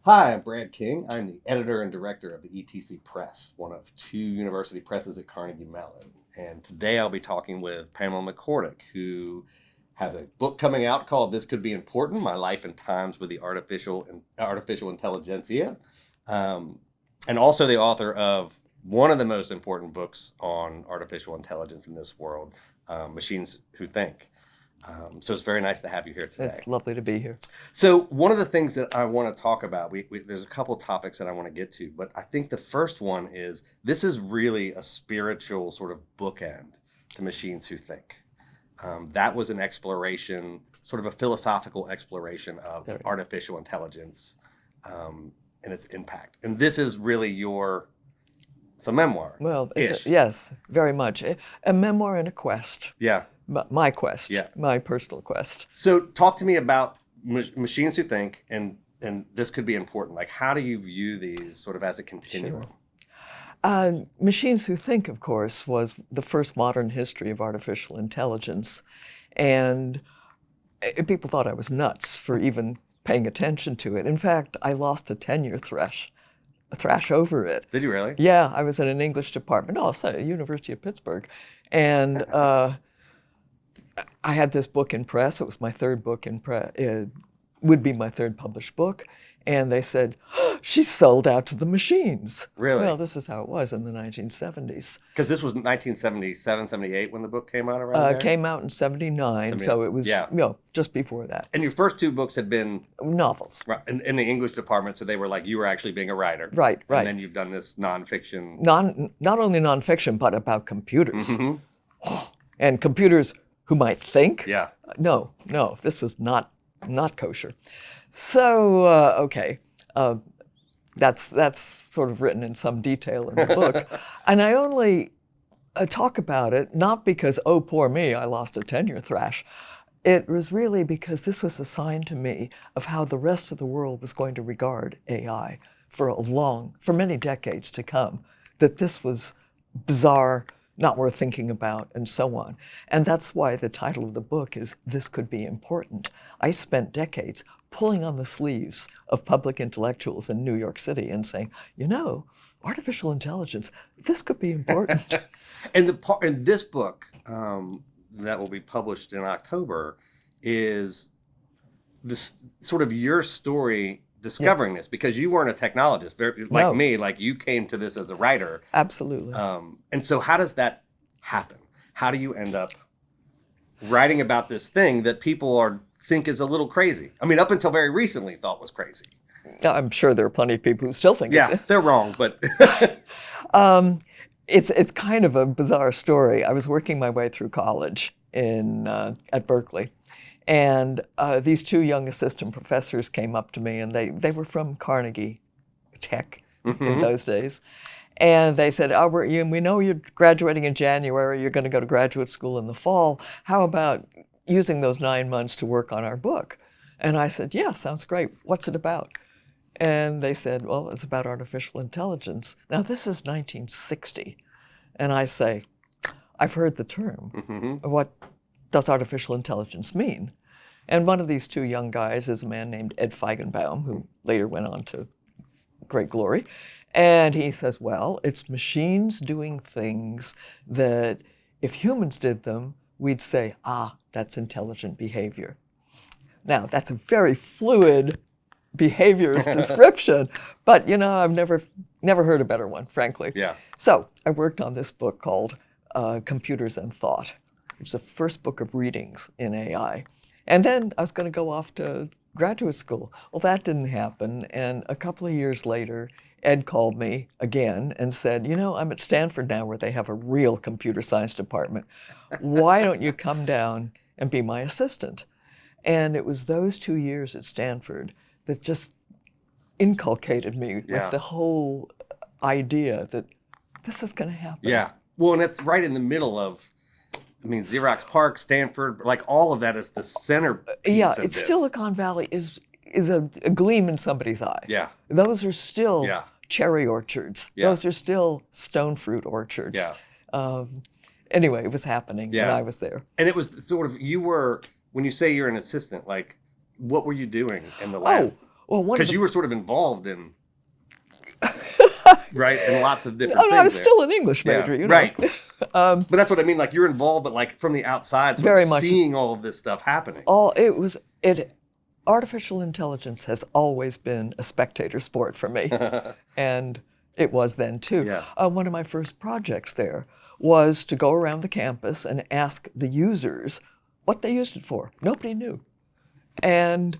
Hi, I'm Brad King. I'm the editor and director of the ETC Press, one of two university presses at Carnegie Mellon. And today I'll be talking with Pamela McCorduck, who has a book coming out called This Could Be Important, My Life and Times with the Artificial Intelligentsia, and also the author of one of the most important books on artificial intelligence in this world, Machines Who Think. So it's very nice to have you here today. It's lovely to be here. So one of the things that I want to talk about, there's a couple topics that I want to get to, but I think the first one is this is really a spiritual sort of bookend to Machines Who Think. That was an exploration, sort of a philosophical exploration of artificial intelligence and its impact. And this is really it's a memoir. Well, yes, very much. A memoir and a quest. Yeah. My quest, my personal quest. So talk to me about Machines Who Think and This Could Be Important. Like, how do you view these sort of as a continuum? Sure. Machines Who Think, of course, was the first modern history of artificial intelligence. And people thought I was nuts for even paying attention to it. In fact, I lost a tenure thrash over it. Did you really? Yeah, I was in an English department, University of Pittsburgh. And I had this book in press. It was my third book in press. It would be my third published book. And they said, she's sold out to the machines. Really? Well, this is how it was in the 1970s. Because this was 1977, 78 when the book came out around there? It came out in 79, so it was just before that. And your first two books had been? Novels. Right, in the English department, so they were like, you were actually being a writer. Right. And then you've done this nonfiction. Not only nonfiction, but about computers. Mm-hmm. And computers who might think? Yeah. No, this was not kosher. So, that's sort of written in some detail in the book. And I only talk about it, not because, oh, poor me, I lost a tenure thrash. It was really because this was a sign to me of how the rest of the world was going to regard AI for many decades to come, that this was bizarre, not worth thinking about, and so on. And that's why the title of the book is This Could Be Important. I spent decades pulling on the sleeves of public intellectuals in New York City and saying, artificial intelligence, this could be important. And this book that will be published in October is this sort of your story discovering this, because you weren't a technologist, me, like you came to this as a writer. Absolutely. And so how does that happen? How do you end up writing about this thing that people think is a little crazy? I mean, up until very recently thought was crazy. I'm sure there are plenty of people who still think they're wrong, but it's kind of a bizarre story. I was working my way through college at Berkeley. And these two young assistant professors came up to me, and they were from Carnegie Tech in those days. And they said, we know you're graduating in January, you're going to go to graduate school in the fall. How about using those 9 months to work on our book? And I said, yeah, sounds great. What's it about? And they said, well, it's about artificial intelligence. Now, this is 1960. And I say, I've heard the term. Mm-hmm. What does artificial intelligence mean? And one of these two young guys is a man named Ed Feigenbaum, who later went on to great glory. And he says, well, it's machines doing things that if humans did them, we'd say, that's intelligent behavior. Now, that's a very fluid behaviorist description, but I've never heard a better one, frankly. Yeah. So I worked on this book called Computers and Thought. It's the first book of readings in AI. And then I was going to go off to graduate school. Well, that didn't happen. And a couple of years later, Ed called me again and said, I'm at Stanford now where they have a real computer science department. Why don't you come down and be my assistant? And it was those 2 years at Stanford that just inculcated me with the whole idea that this is going to happen. Yeah. Well, and it's right in the middle of, Xerox PARC, Stanford, like all of that is the center piece of this. Silicon Valley is a gleam in somebody's eye. Yeah. Those are still cherry orchards. Yeah. Those are still stone fruit orchards. Yeah. Anyway, it was happening, and I was there. And it was sort of, when you say you're an assistant, like, what were you doing in the lab? Well, because you were sort of involved in, right, in lots of different things. I was still an English major, you know. Right. But that's what I mean. Like you're involved, but like from the outside, Very much seeing all of this stuff happening. Artificial intelligence has always been a spectator sport for me, and it was then too. Yeah. One of my first projects there was to go around the campus and ask the users what they used it for. Nobody knew. And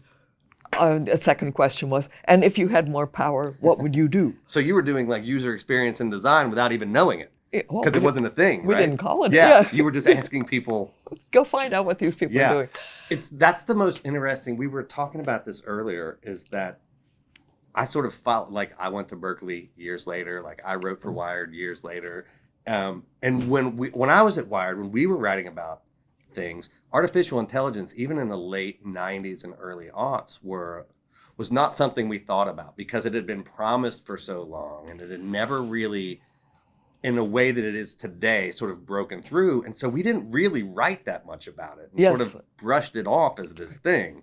a second question was, and if you had more power, what would you do? So you were doing like user experience and design without even knowing it. Because it wasn't a thing, we right? didn't call it. Yeah, you were just asking people. Go find out what these people are doing. That's the most interesting. We were talking about this earlier, is that I sort of felt like I went to Berkeley years later, like I wrote for Wired years later. And when I was at Wired, when we were writing about things, artificial intelligence, even in the late 90s and early aughts, was not something we thought about because it had been promised for so long and it had never really, in a way that it is today, sort of broken through. And so we didn't really write that much about it. We sort of brushed it off as this thing.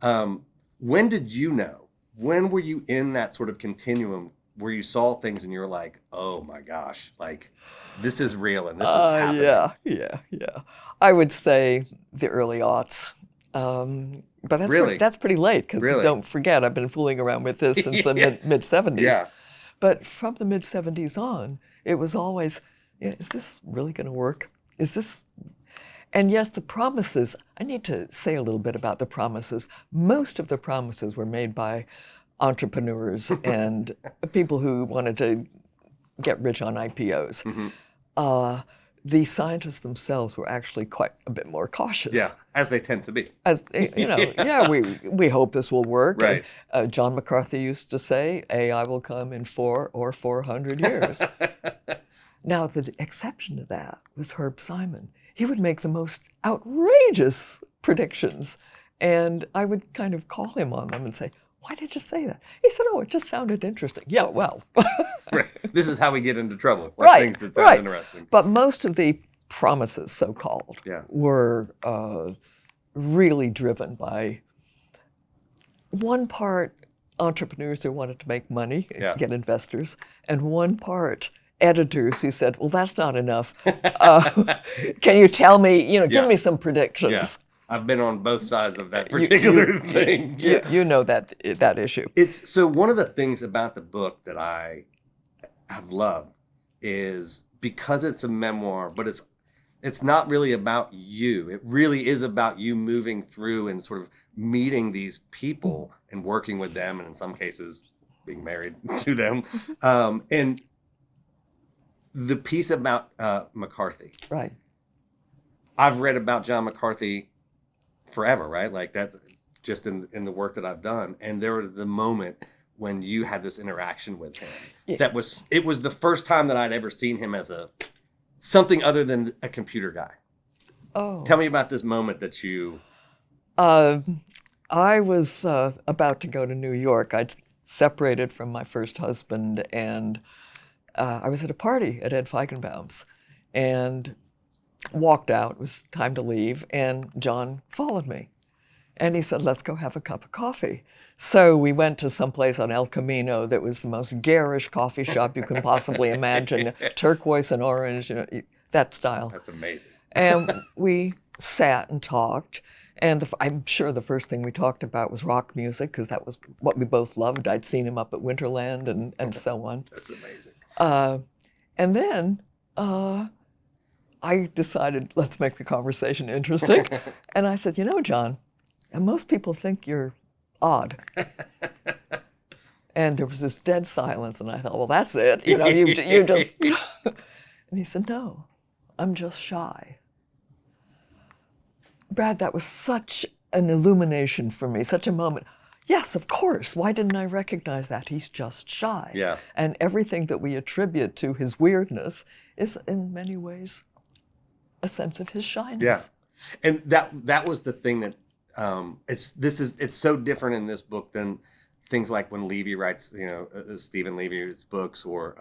When did you know? When were you in that sort of continuum where you saw things and you were like, oh my gosh, like this is real and this is happening? Yeah. I would say the early aughts. But that's pretty late because don't forget, I've been fooling around with this since the mid-70s. Yeah. But from the mid-70s on, it was always, is this really going to work? Is this? And yes, the promises, I need to say a little bit about the promises. Most of the promises were made by entrepreneurs and people who wanted to get rich on IPOs. Mm-hmm. The scientists themselves were actually quite a bit more cautious. Yeah, as they tend to be. As we hope this will work. Right. And, John McCarthy used to say, AI will come in 400 or 400 years. Now, the exception to that was Herb Simon. He would make the most outrageous predictions, and I would kind of call him on them and say, why did you say that? He said, oh, it just sounded interesting. Yeah, well. Right. This is how we get into trouble. Right. Things that sound interesting. But most of the promises, so-called, were really driven by, one part, entrepreneurs who wanted to make money, get investors, and one part, editors who said, well, that's not enough. Can you tell me, give me some predictions. Yeah. I've been on both sides of that particular thing. You know that issue. So one of the things about the book that I have loved is because it's a memoir, but it's not really about you. It really is about you moving through and sort of meeting these people and working with them, and in some cases being married to them. And the piece about McCarthy. Right. I've read about John McCarthy forever, right? Like that's just in the work that I've done. And there was the moment when you had this interaction with him. Yeah. It was the first time that I'd ever seen him as something other than a computer guy. Oh. Tell me about this moment that you... I was about to go to New York. I'd separated from my first husband, and I was at a party at Ed Feigenbaum's and walked out. It was time to leave, and John followed me. And he said, let's go have a cup of coffee. So we went to some place on El Camino that was the most garish coffee shop you can possibly imagine. Turquoise and orange, that style. That's amazing. And we sat and talked. And I'm sure the first thing we talked about was rock music, because that was what we both loved. I'd seen him up at Winterland and so on. That's amazing. And then I decided, let's make the conversation interesting. And I said, John, and most people think you're odd. And there was this dead silence, and I thought, well, that's it. You just... And he said, no, I'm just shy. Brad, that was such an illumination for me, such a moment. Yes, of course. Why didn't I recognize that? He's just shy. Yeah. And everything that we attribute to his weirdness is in many ways a sense of his shyness. Yeah. And that was the thing that it's so different in this book than things like when Levy writes, Stephen Levy's books or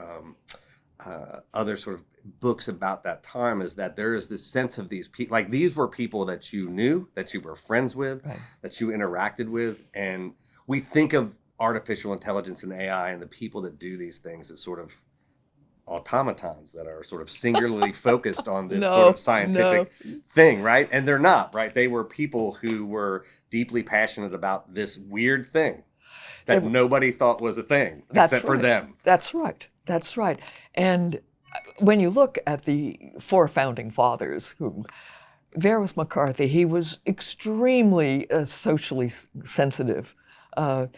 other sort of books about that time, is that there is this sense of these people, like these were people that you knew, that you were friends with, right, that you interacted with. And we think of artificial intelligence and AI and the people that do these things as sort of automatons that are sort of singularly focused on this sort of scientific thing, right? And they're not, right? They were people who were deeply passionate about this weird thing that nobody thought was a thing except for them. That's right. That's right. And when you look at the 4 founding fathers, there was McCarthy. He was extremely socially sensitive.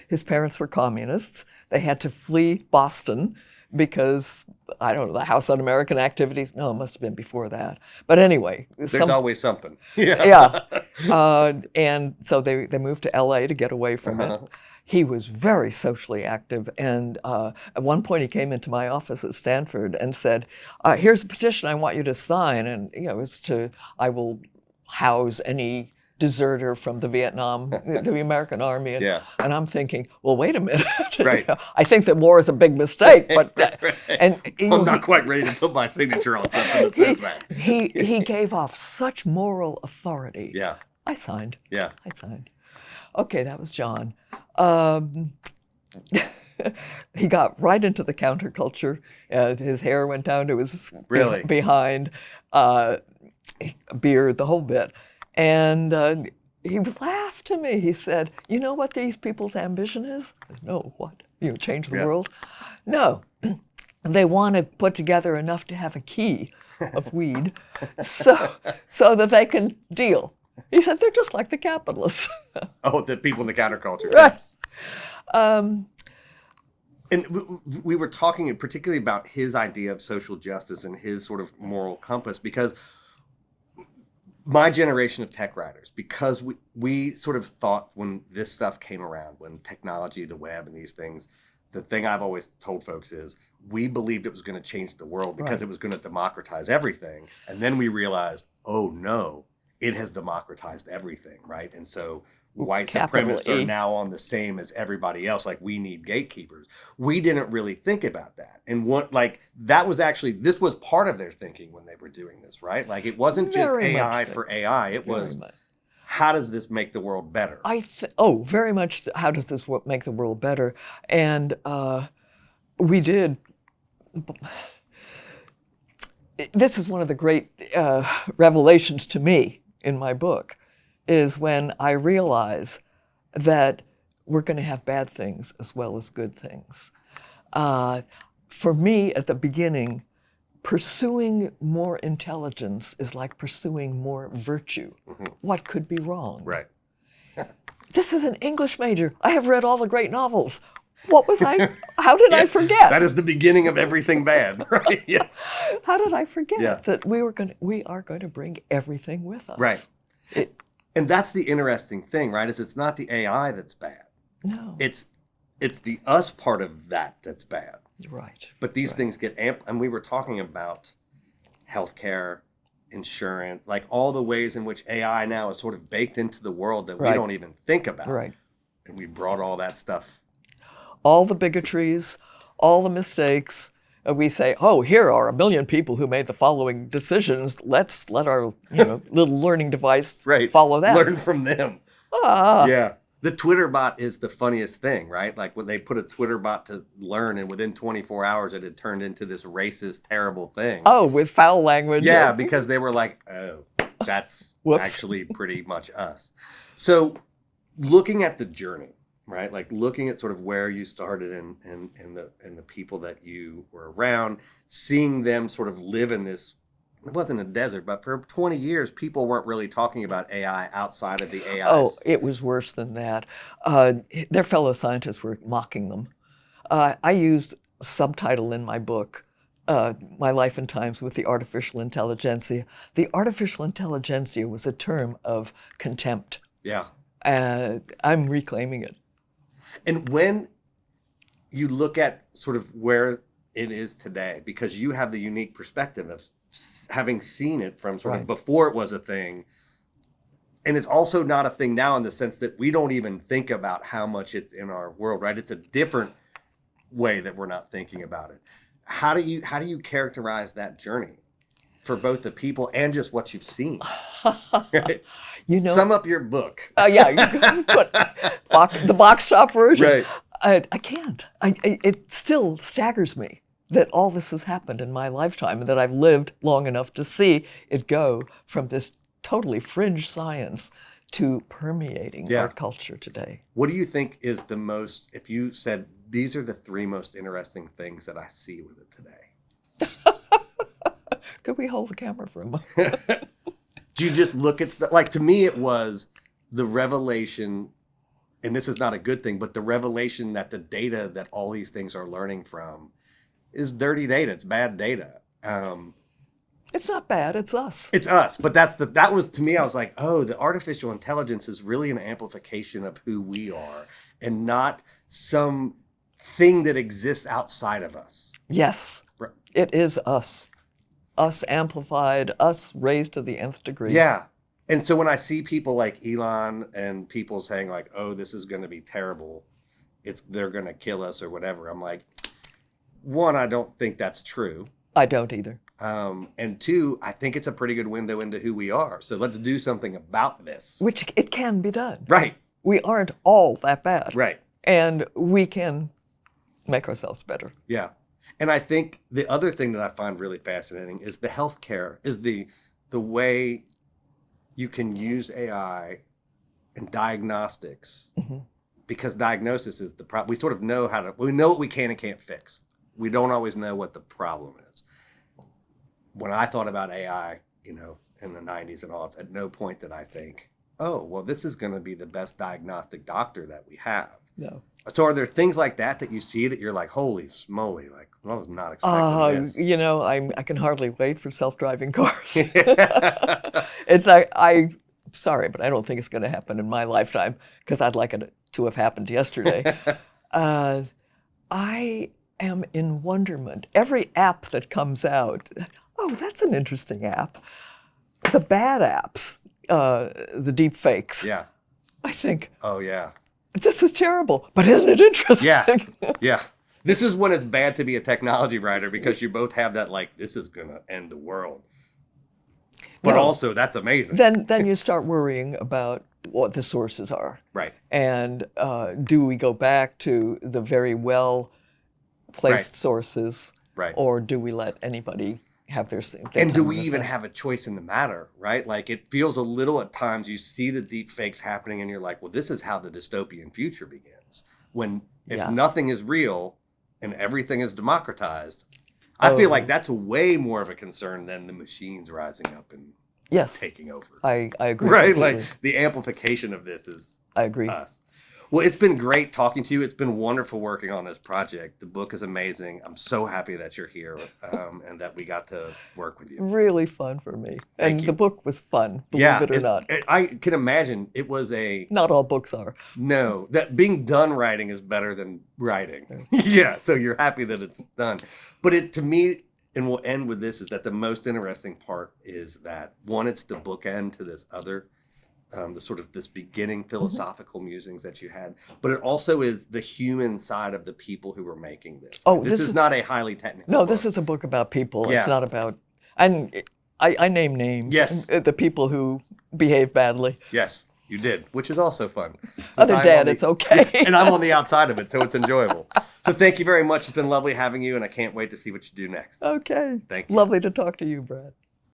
His parents were communists. They had to flee Boston because, I don't know, the House Un-American Activities. No, it must have been before that. But anyway. There's always something. Yeah. And so they moved to LA to get away from it. He was very socially active. And at one point he came into my office at Stanford and said, here's a petition I want you to sign. And, you know, I will house any deserter from the American Army. And I'm thinking, well, wait a minute. Right. I think that war is a big mistake, but and I'm not quite ready to put my signature on something that says that. He gave off such moral authority. Yeah. I signed. Yeah. I signed. Okay, that was John. He got right into the counterculture. His hair went down to his behind, beard, the whole bit. And he laughed to me. He said, you know what these people's ambition is? I said, no, what? You know, change the world? No. They want to put together enough to have a key of weed so that they can deal. He said, they're just like the capitalists. Oh, the people in the counterculture. Right. And we were talking particularly about his idea of social justice and his sort of moral compass, because my generation of tech writers, because we sort of thought when this stuff came around, when technology, the web and these things, the thing I've always told folks is we believed it was going to change the world because it was going to democratize everything. And then we realized, oh no, it has democratized everything, right? And so white supremacists are now on the same as everybody else. Like, we need gatekeepers. We didn't really think about that. And this was part of their thinking when they were doing this, right? Like, it wasn't just AI for AI. It was, how does this make the world better? Very much. How does this make the world better? And we did. This is one of the great revelations to me in my book, is when I realize that we're going to have bad things as well as good things. For me, at the beginning, pursuing more intelligence is like pursuing more virtue. What could be wrong? Right. This is an English major. I have read all the great novels. How did I forget? That is the beginning of everything bad, right? Yeah. How did I forget that we are going to bring everything with us? Right. And that's the interesting thing, right? Is it's not the AI that's bad. No. It's the us part of that's bad. Right. But these things get and we were talking about healthcare, insurance, like all the ways in which AI now is sort of baked into the world that we don't even think about. Right. And we brought all that stuff. All the bigotries, all the mistakes. We say, oh, here are 1 million people who made the following decisions. Let's let our little learning device follow that. Learn from them. Yeah. The Twitter bot is the funniest thing, right? Like when they put a Twitter bot to learn, and within 24 hours it had turned into this racist, terrible thing. Oh, with foul language. Yeah, because they were like, oh, that's actually pretty much us. So looking at the journey, right? Like looking at sort of where you started and the people that you were around, seeing them sort of live in this, it wasn't a desert, but for 20 years, people weren't really talking about AI outside of the AI. Oh, it was worse than that. Their fellow scientists were mocking them. I used a subtitle in my book, My Life and Times with the Artificial Intelligentsia. The Artificial Intelligentsia was a term of contempt. Yeah. I'm reclaiming it. And when you look at sort of where it is today, because you have the unique perspective of having seen it from sort of before it was a thing, and it's also not a thing now in the sense that we don't even think about how much it's in our world, right? It's a different way that we're not thinking about it. How do you characterize that journey? for both the people and just what you've seen. Right? You know, Sum up your book. yeah, you put the box top version. Right. I can't. It still staggers me that all this has happened in my lifetime and that I've lived long enough to see it go from this totally fringe science to permeating our culture today. What do you think is the most, if you said, these are the 3 most interesting things that I see with it today? Could we hold the camera for a moment? Do you just look at stuff? Like, to me, it was the revelation, and this is not a good thing, but the revelation that the data that all these things are learning from is dirty data. It's bad data. It's not bad. It's us. It's us. But that was, to me, I was like, oh, the artificial intelligence is really an amplification of who we are and not some thing that exists outside of us. Yes, Right. It is us. Us amplified, us raised to the nth degree. Yeah. And so when I see people like Elon and people saying like, oh, this is going to be terrible, they're going to kill us or whatever, I'm like, 1, I don't think that's true. I don't either. And 2, I think it's a pretty good window into who we are. So let's do something about this. Which it can be done. Right. We aren't all that bad. Right. And we can make ourselves better. Yeah. And I think the other thing that I find really fascinating is the healthcare, is the way you can use AI in diagnostics, because diagnosis is the problem. We sort of know we know what we can and can't fix. We don't always know what the problem is. When I thought about AI, in the 90s and all, it's at no point did I think, oh, well, this is going to be the best diagnostic doctor that we have. No. So are there things like that you see that you're like, holy smoly, like, I was not expecting this. I can hardly wait for self-driving cars. It's like, I'm sorry, but I don't think it's going to happen in my lifetime because I'd like it to have happened yesterday. I am in wonderment. Every app that comes out, oh, that's an interesting app. The bad apps, the deep fakes. Yeah. I think, oh, yeah. This is terrible, but isn't it interesting? Yeah. Yeah. This is when it's bad to be a technology writer because you both have that, like, this is going to end the world. But also, that's amazing. Then you start worrying about what the sources are. Right. And do we go back to the very well-placed sources? Right. Or do we let anybody have their thing? And do we even have a choice in the matter, right? Like, it feels a little at times, you see the deep fakes happening and you're like, well, this is how the dystopian future begins. When if nothing is real and everything is democratized, I feel like that's way more of a concern than the machines rising up and taking over. I agree. Right? Completely. Like, the amplification of this is I agree. us. Well, it's been great talking to you. It's been wonderful working on this project. The book is amazing. I'm so happy that you're here and that we got to work with you. Really fun for me. Thank you. The book was fun, believe it or not. I can imagine it was Not all books are. No, that being done writing is better than writing. Yeah, so you're happy that it's done. But to me, and we'll end with this, is that the most interesting part is that, 1, it's the bookend to this other the sort of this beginning philosophical musings that you had, but it also is the human side of the people who were making this. Oh, this is not a highly technical No, book. this is a book about people. Yeah. It's not about, and I name names. Yes. The people who behave badly. Yes, you did, which is also fun. Other dad, it's okay. And I'm on the outside of it, so it's enjoyable. So thank you very much. It's been lovely having you, and I can't wait to see what you do next. Okay. Thank you. Lovely to talk to you, Brad.